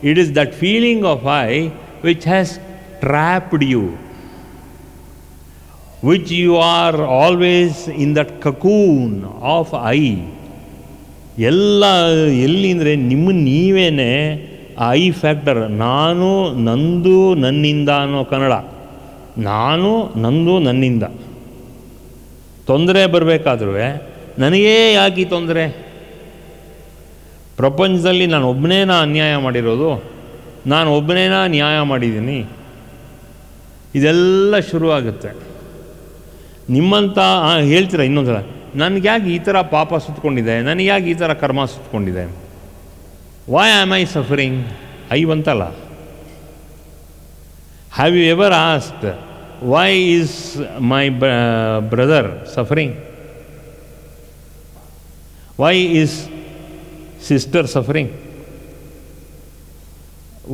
It is that feeling of I which has trapped you, which you are always in that cocoon of I. ಎಲ್ಲ ಎಲ್ಲಿ ಅಂದರೆ ನಿಮ್ಮನ್ನು ನೀವೇನೆ I factor, ನಾನು ನಂದು ನನ್ನಿಂದ ಅನ್ನೋ ಕನ್ನಡ. ನಾನು ನಂದು ನನ್ನಿಂದ. ತೊಂದರೆ ಬರಬೇಕಾದ್ರೂ ನನಗೇ ಯಾಕೆ ತೊಂದರೆ? ಪ್ರಪಂಚದಲ್ಲಿ ನಾನು ಒಬ್ಬನೇನ ಅನ್ಯಾಯ ಮಾಡಿರೋದು, ನಾನು ಒಬ್ಬನೇನ ನ್ಯಾಯ ಮಾಡಿದ್ದೀನಿ, ಇದೆಲ್ಲ ಶುರುವಾಗುತ್ತೆ. ನಿಮ್ಮಂಥ ಹೇಳ್ತೀರ ಇನ್ನೊಂದು ಸಲ, ನನಗ್ಯಾಕೆ ಈ ಥರ ಪಾಪ ಸುತ್ತಕೊಂಡಿದೆ, ನನಗ್ಯಾಕೆ ಈ ಥರ ಕರ್ಮ ಸುತ್ತಕೊಂಡಿದೆ, why am I suffering? I ಬಂತಲ್ಲ. Have you ever asked why is my brother suffering? Why is sister suffering?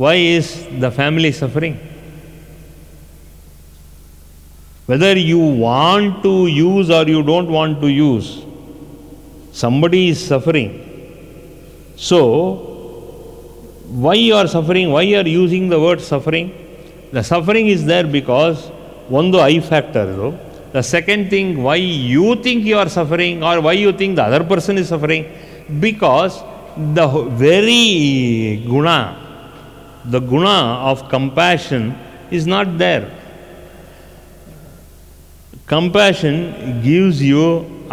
Why is the family suffering? Whether you want to use or you don't want to use, somebody is suffering. So, why you are suffering? Why you are using the word suffering? The suffering is there because one I factor. The second thing, why you think you are suffering or why you think the other person is suffering, because the very guna of compassion is not there. Compassion gives you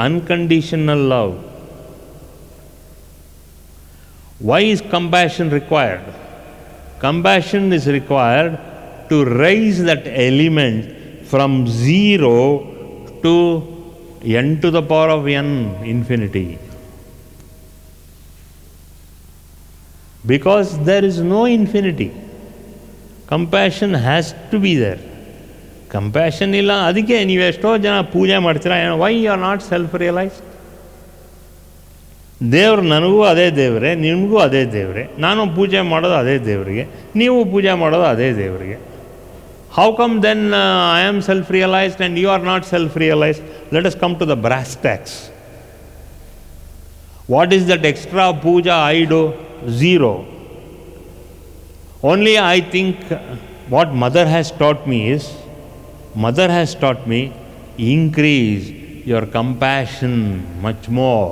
unconditional love. Why is compassion required? Compassion is required to raise that element from 0 to n to the power of n, infinity. Because there is no infinity. Compassion has to be there. Compassion ಇಲ್ಲ. ಅದಕ್ಕೆ ನೀವು ಎಷ್ಟೋ ಜನ ಪೂಜೆ ಮಾಡ್ತೀರಾ, why you are not self realised? ದೇವ್ರು ನನಗೂ ಅದೇ ದೇವರೇ, ನಿಮಗೂ ಅದೇ ದೇವರೇ, ನಾನು ಪೂಜೆ ಮಾಡೋದು ಅದೇ ದೇವರಿಗೆ, ನೀವು ಪೂಜೆ ಮಾಡೋದು ಅದೇ ದೇವರಿಗೆ. How come then I am self realised and you are not self realised? Let us come to the brass tacks. What is that extra puja I do? Zero. Only I think what mother has taught me is, mother has taught me, increase your compassion much more.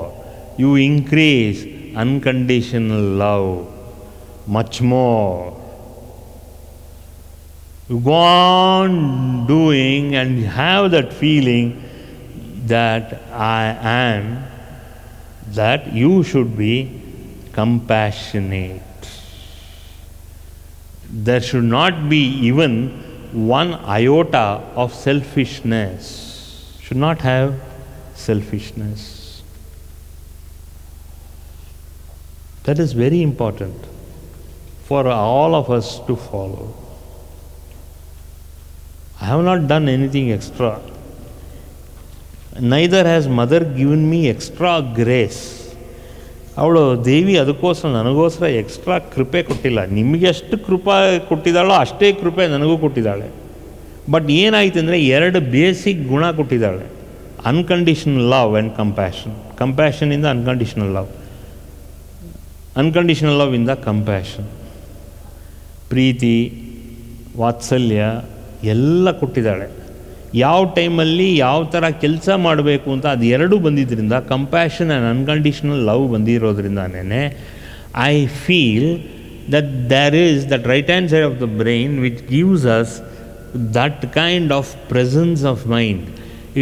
You increase unconditional love much more. You go on doing and have that feeling that I am, that you should be compassionate. There should not be even one iota of selfishness. Should not have selfishness. That is very important for all of us to follow. I have not done anything extra. Neither has mother given me extra grace. ಅವಳು ದೇವಿ ಅದಕ್ಕೋಸ್ಕರ ನನಗೋಸ್ಕರ extra ಕೃಪೆ ಕೊಟ್ಟಿಲ್ಲ. ನಿಮಗೆ ಎಷ್ಟು ಕೃಪೆ ಕೊಟ್ಟಿದ್ದಾಳೋ ಅಷ್ಟೇ ಕೃಪೆ ನನಗೂ ಕೊಟ್ಟಿದ್ದಾಳೆ. ಬಟ್ ಏನಾಯ್ತು ಅಂದರೆ ಎರಡು ಬೇಸಿಕ್ ಗುಣ ಕೊಟ್ಟಿದ್ದಾಳೆ, ಅನ್ಕಂಡೀಷನಲ್ ಲವ್ ಆ್ಯಂಡ್ ಕಂಪ್ಯಾಷನ್. ಕಂಪ್ಯಾಷನಿಂದ ಅನ್ಕಂಡೀಷನಲ್ ಲವ್, ಅನ್ಕಂಡೀಷನಲ್ ಲವ್ ಇಂದ ಕಂಪ್ಯಾಷನ್. ಪ್ರೀತಿ, ವಾತ್ಸಲ್ಯ ಎಲ್ಲ ಕೊಟ್ಟಿದ್ದಾಳೆ. ಯಾವ ಟೈಮಲ್ಲಿ ಯಾವ ಥರ ಕೆಲಸ ಮಾಡಬೇಕು ಅಂತ ಅದು ಎರಡೂ ಬಂದಿದ್ದರಿಂದ, ಕಂಪ್ಯಾಷನ್ ಆ್ಯಂಡ್ ಅನ್ಕಂಡೀಷನಲ್ ಲವ್ ಬಂದಿರೋದ್ರಿಂದನೇ I feel that there is that right hand side of the brain which gives us that kind of presence of mind.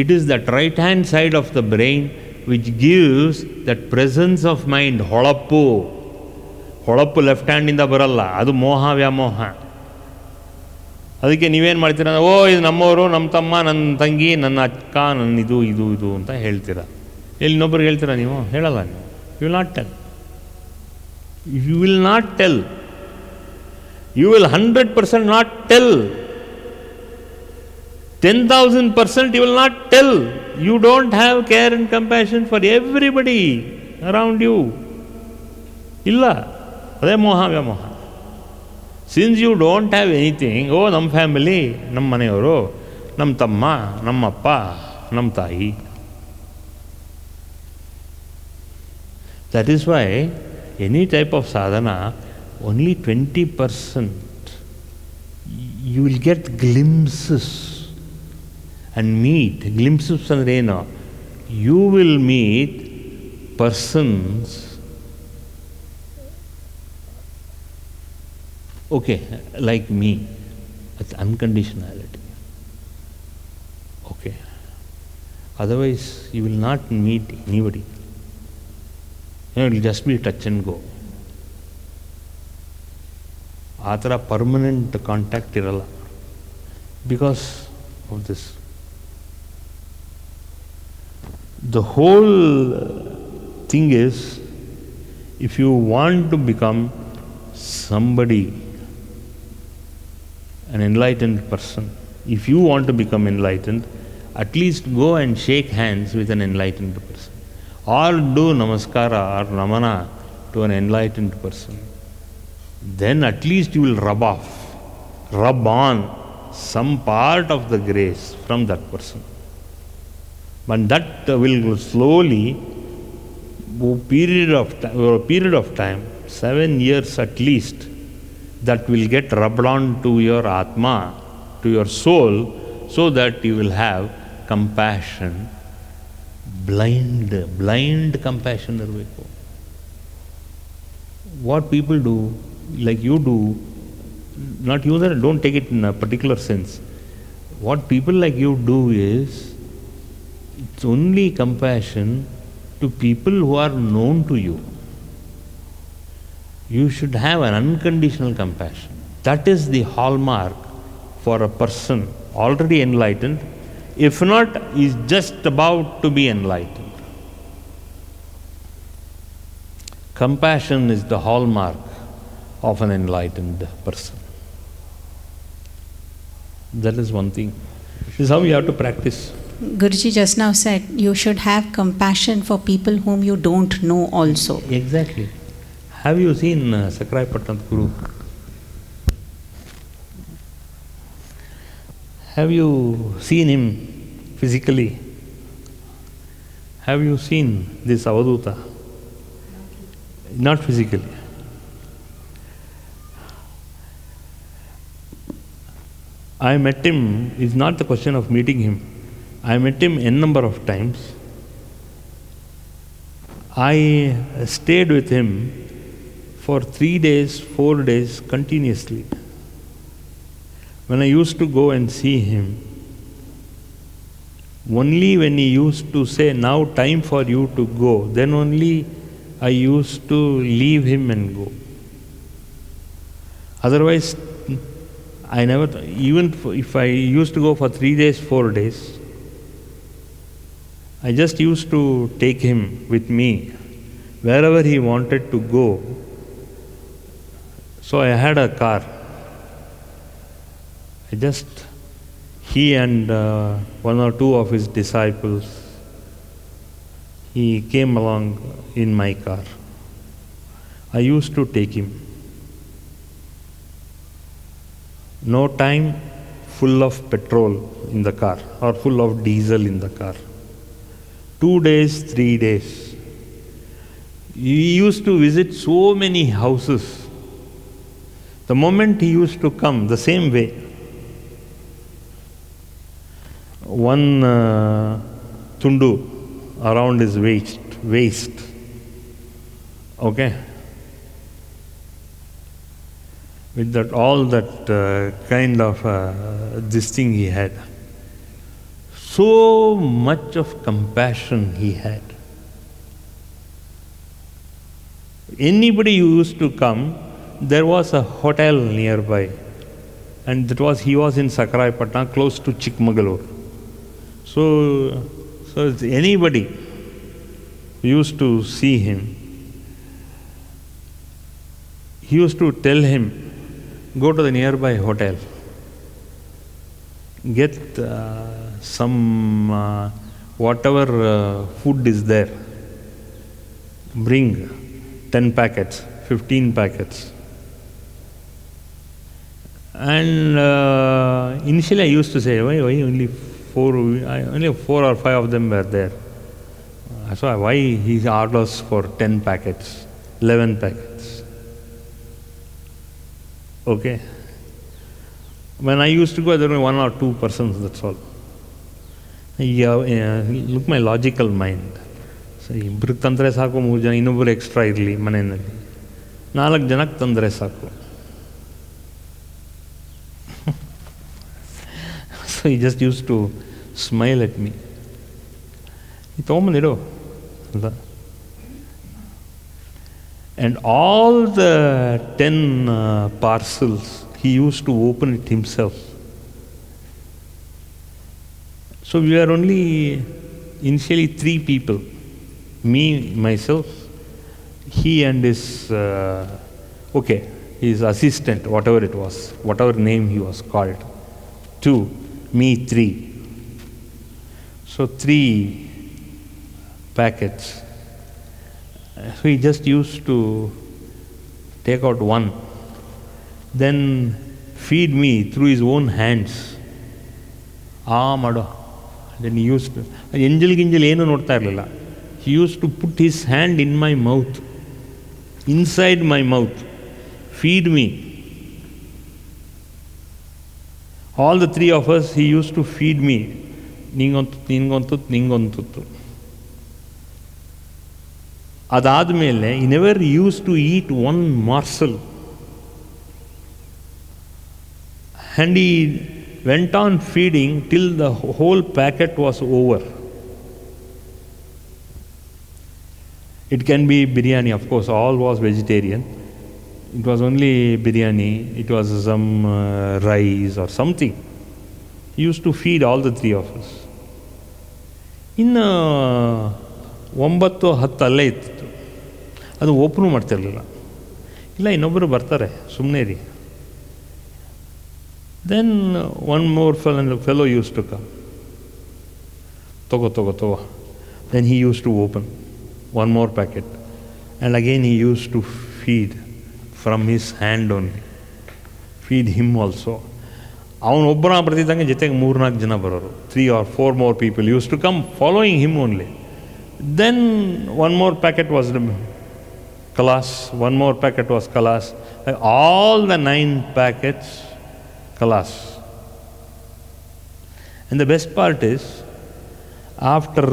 It is that right hand side of the brain which gives that presence of mind. ಹೊಳಪು left ಹ್ಯಾಂಡಿಂದ ಬರಲ್ಲ, ಅದು ಮೋಹ ವ್ಯಾಮೋಹ. ಅದಕ್ಕೆ ನೀವೇನು ಮಾಡ್ತೀರ, ಓ ಇದು ನಮ್ಮವರು, ನಮ್ಮ ತಮ್ಮ, ನನ್ನ ತಂಗಿ, ನನ್ನ ಅಕ್ಕ, ನನ್ನ ಇದು ಇದು ಇದು ಅಂತ ಹೇಳ್ತೀರಾ. ಇಲ್ಲಿ ಇನ್ನೊಬ್ರಿಗೆ ಹೇಳ್ತೀರಾ? ನೀವು ಹೇಳಲ್ಲ. ನೀವು you will not tell. You will not tell. You will 100% not tell. 10,000% you will not tell. You don't have care and compassion for everybody around you. ಇಲ್ಲ, ಅದೇ ಮೋಹ ವ್ಯಾಮೋಹ. Since you don't have anything, ಓ ನಮ್ಮ family, ನಮ್ಮ ಮನೆಯವರು, ನಮ್ಮ ತಮ್ಮ, ನಮ್ಮಪ್ಪ, ನಮ್ಮ ತಾಯಿ. That is why any type of sadhana only 20%. You will get glimpses and meet. Glimpses andre ಏನು? You will meet persons, okay, like me. That's unconditionality. Okay. Otherwise, you will not meet anybody. It will just be touch and go. ಆ ಥರ permanent contact ಇರಲ್ಲ because of this. The whole thing is, if you want to become somebody, an enlightened person, if you want to become enlightened, at least go and shake hands with an enlightened person, or do namaskara or namana to an enlightened person. Then at least you will rub on some part of the grace from that person. But that will slowly, over a period of time, 7 years at least, that will get rubbed on to your Atma, to your soul, so that you will have compassion, blind compassion irbeku. What people do, like you do, not you, don't take it in a particular sense. What people like you do is, it's only compassion to people who are known to you. You should have an unconditional compassion. That is the hallmark for a person already enlightened, if not, is just about to be enlightened. Compassion is the hallmark of an enlightened person. That is one thing. This is how you have to practice. Guruji just now said you should have compassion for people whom you don't know also. Exactly. Have you seen Sakai Patnath Guru? Have you seen him physically? Have you seen this Avaduta? Not physically. I met him, it's not the question of meeting him. I met him n number of times. I stayed with him for 3 days, 4 days continuously. When I used to go and see him, only when he used to say, now time for you to go, then only I used to leave him and go. Otherwise, I never, even if I used to go for 3 days, 4 days, I just used to take him with me wherever he wanted to go. So I had a car. He and one or two of his disciples, he came along in my car. I used to take him. No time, full of petrol in the car or full of diesel in the car. 2 days, 3 days. He used to visit so many houses. The moment he used to come, the same way. One tundu around his waist. Okay? With that, all that kind of this thing he had. So much of compassion he had. Anybody who used to come, there was a hotel nearby, and he was in Sakraipatna, close to Chikmagalur. So anybody who used to see him, he used to tell him, go to the nearby hotel, get some whatever food is there, bring 10 packets, 15 packets. And initially I used to say, why only 4 or 5 of them were there. So why he orders for 10 packets, 11 packets? Okay? When I used to go, there were 1 or 2 persons, that's all. Look my logical mind. So ಇಬ್ಬರಿಗೆ ತಂದರೆ ಸಾಕು, 3 ಜನ ಇನ್ನೊಬ್ಬರು extra ಇರಲಿ ಮನೆಯಲ್ಲಿ, 4 ಜನಕ್ಕೆ ತಂದರೆ ಸಾಕು. ಸೊ ಈ just use to smile at me. ಈ ತೊಗೊಂಬಂದಿಡು ಅಂತ. And all the 10 parcels, he used to open it himself. So we were only initially 3 people, me, myself, he and his, his assistant, whatever it was, whatever name he was called. 2, me 3. So 3 packets. So he just used to take out 1, then feed me through his own hands. Mado. Then he used to, ಎಂಜಲ್ ಗಿಂಜಲ್ ಏನೂ ನೋಡ್ತಾ ಇರಲಿಲ್ಲ. He used to put his hand in my mouth, inside my mouth, feed me. All the 3 of us, he used to feed me. ನಿಂಗೊಂತು. ಅದಾದಮೇಲೆ he never used to eat 1 morsel. And he went on feeding till the whole packet was over. It can be biryani, of course, all was vegetarian. It was only biryani, it was some rice or something. He used to feed all the 3 of us. ಇನ್ನು 9-10 ಅಲ್ಲೇ ಇತ್ತು. ಅದು open ಮಾಡ್ತಿರಲಿಲ್ಲ. ಇಲ್ಲ, ಇನ್ನೊಬ್ಬರು ಬರ್ತಾರೆ, ಸುಮ್ಮನೆ ರೀ. Then one more fellow used to come. Togo. Then he used to open 1 more packet. And again he used to feed from his hand only. Feed him also. ಅವನೊಬ್ಬನ ಬರ್ತಿದ್ದಂಗೆ ಜೊತೆಗೆ 3-4 ಜನ ಬರೋರು. 3 or 4 more people used to come following him only. Then 1 more packet was kalas, 1 more packet was kalas. All the 9 packets kalas. And the best part is, after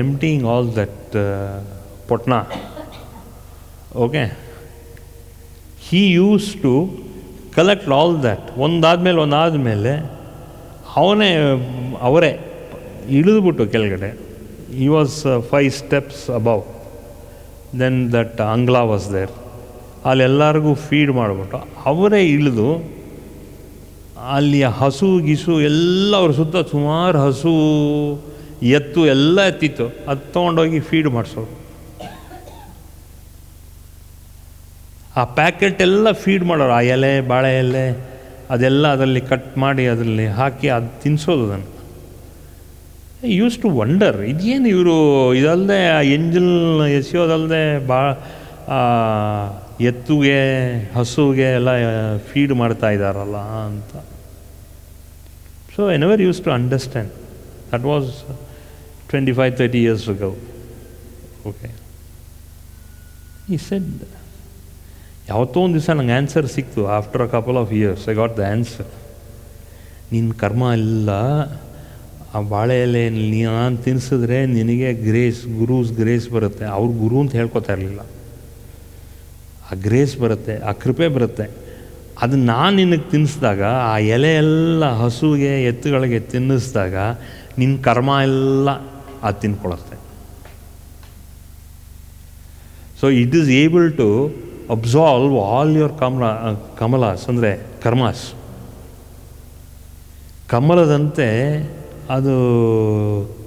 emptying all that potna, he used to collect all that. ಒಂದಾದ್ಮೇಲೆ ಅವರೇ ಇಳಿದುಬಿಟ್ಟು ಕೆಳಗಡೆ. He was 5 steps above. Then that Angla was there. ಅಲ್ಲೆಲ್ಲರಿಗೂ feed ಮಾಡಿಬಿಟ್ಟು ಅವರೇ ಇಳಿದು ಅಲ್ಲಿ ಹಸು ಗಿಸು ಎಲ್ಲ ಅವ್ರ ಸುತ್ತ ಸುಮಾರು ಹಸು ಎತ್ತು ಎಲ್ಲ ಎತ್ತಿತ್ತು. ಅದು ತೊಗೊಂಡೋಗಿ ಫೀಡ್ ಮಾಡಿಸೋರು. ಆ ಪ್ಯಾಕೆಟ್ ಎಲ್ಲ ಫೀಡ್ ಮಾಡೋರು. ಆ ಎಲೆ, ಬಾಳೆ ಎಲೆ ಅದೆಲ್ಲ ಅದರಲ್ಲಿ ಕಟ್ ಮಾಡಿ ಅದರಲ್ಲಿ ಹಾಕಿ ಅದು ತಿನ್ನಿಸೋದು. ಅದನ್ನು ಯೂಸ್ ಟು ವಂಡರ್, ಇದೇನು ಇವರು ಇದಲ್ಲದೆ ಎಂಜಲ್ ಎಸೆಯೋದಲ್ಲದೆ ಎತ್ತುಗೆ ಹಸುಗೆ ಎಲ್ಲ ಫೀಡ್ ಮಾಡ್ತಾ ಇದ್ದಾರಲ್ಲ ಅಂತ. So I never use to understand. That was 25-30 years ago. He said, ಯಾವತ್ತೋ ಒಂದು ದಿವಸ ನಂಗೆ ಆನ್ಸರ್ ಸಿಕ್ತು. After a couple of years I got the answer. ನಿನ್ನ ಕರ್ಮ ಎಲ್ಲ ಆ ಬಾಳೆ ಎಲೆ ನಾನು ತಿನ್ಸಿದ್ರೆ ನಿನಗೆ ಗುರೂಸ್ ಗ್ರೇಸ್ ಬರುತ್ತೆ. ಅವ್ರು ಗುರು ಅಂತ ಹೇಳ್ಕೊತಾ ಇರಲಿಲ್ಲ. ಆ ಗ್ರೇಸ್ ಬರುತ್ತೆ, ಆ ಕೃಪೆ ಬರುತ್ತೆ. ಅದು ನಾನು ನಿನಗೆ ತಿನ್ನಿಸಿದಾಗ, ಆ ಎಲೆ ಎಲ್ಲ ಹಸುಗೆ ಎತ್ತುಗಳಿಗೆ ತಿನ್ನಿಸಿದಾಗ ನಿನ್ನ ಕರ್ಮ ಎಲ್ಲ ಅದು ತಿನ್ಕೊಳುತ್ತೆ. So it is able to absolve all your ಕಮಲಾಸ್, ಅಂದರೆ ಕರ್ಮಾಸ್. ಕಮಲದಂತೆ ಅದು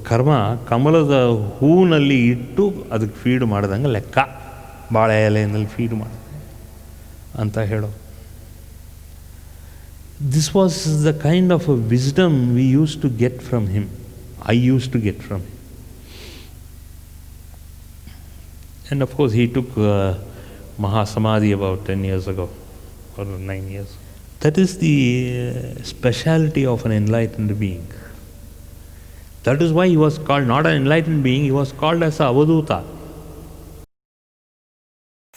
ಕರ್ಮ ಕಮಲದ ಹೂವಿನಲ್ಲಿ ಇಟ್ಟು ಅದಕ್ಕೆ ಫೀಡ್ ಮಾಡ್ದಂಗೆ ಲೆಕ್ಕ. ಬಾಳೆ ಎಲೆಯಲ್ಲಿ ಫೀಡ್ ಮಾಡಿದೆ ಅಂತ ಹೇಳೋ. This was the kind of a wisdom we use to get from him. I use to get from him. And of course he took Mahasamadhi about 10 years ago or 9 years. That is the speciality of an enlightened being. That is why he was called not an enlightened being, he was called as a Avaduta.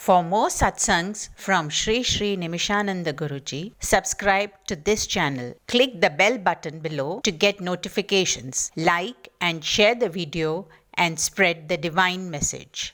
For more satsangs from Sri Sri Nimishananda Guruji, subscribe to this channel. Click the bell button below to get notifications. Like and share the video and spread the divine message.